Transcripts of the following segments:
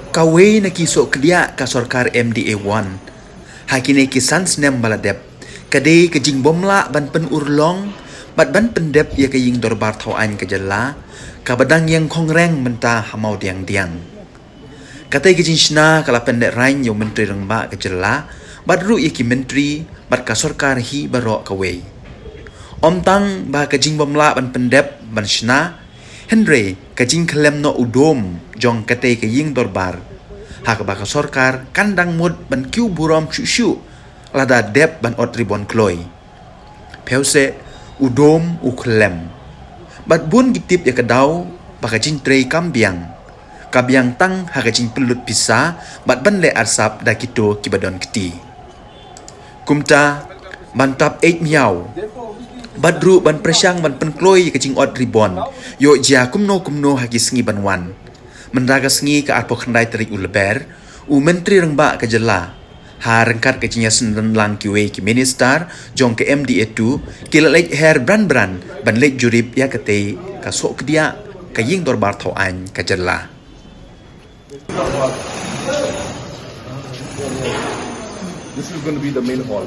Kawai na kisok kedia ka sorkar MDA1. Hakine kisan snem baladep. Kadai kejing bomla ban pen urlong, bat ban pendep ya kaying dorbar tauan kejala, kabadang yang kongreng menta hamau diang-diang. Katai kejing shna kala pendek rain yo menteri rengba kejala, bat ru ya ki menteri, bat ka sorkar hi barok kawai. Om tang ba kejing bomla ban pendep ban shna, Henry kajing kelem no udom jong kate kaying dorbar. Hak baka sorkar kandang mud ban kiu buram syu lada dep ban ot ribon kloi. Peuse udom u kelem. Bat bun gitip ya kedau baka jing trei kambiang. Kabiang tang hak jing pelut pisa bat ban le arsap da kito kibadon keti. Kumta bantap 8 miau. Badru ban presyang ban penkloi kecing ot ribon. Yo jia kumno hagi sengi ban wan. Mendaga sengi ke arpo khandai terik uleber. U menteri rengba ke jela. Ha rengkat kecingnya senden lang kiwe ki minister. Jong ke MDA tu. Kila lek her bran ban lek jurip ya kete. Kasok ke dia. Kaying dorbar tauan ke jela. This is going to be the main hall.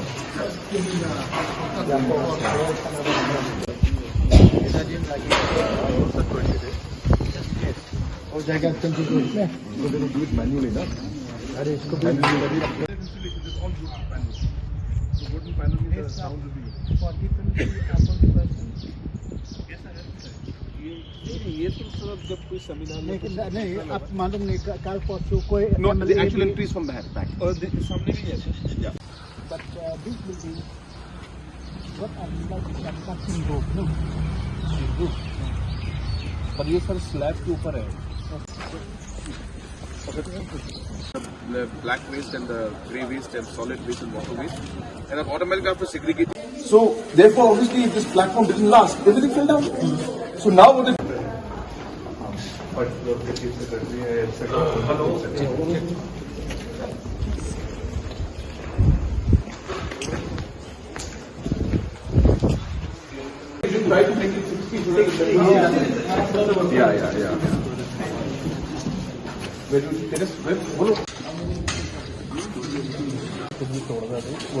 Oh, jaga tentu tu. We're going to do it manually, no? Ada इसको भी So wooden panel means the sound will be. ये तो सर जब कोई सेमिनार में नहीं आप मालूम नहीं कल परसों कोई No, the actual entry is from the back. और सामने भी है Yeah. but this will be what are like construction roof no roof पर ये सर स्लैब के ऊपर है. The black waste and the grey waste and solid waste and water waste, and then automatically have to segregate. So therefore, obviously, if this platform didn't last, everything fell down. So now what? Try to make it 60 so that yeah. वो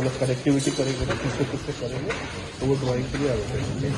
लोग कनेक्टिविटी करेंगे ना किससे करेंगे तो वो ड्राइंग के लिए आ जाएंगे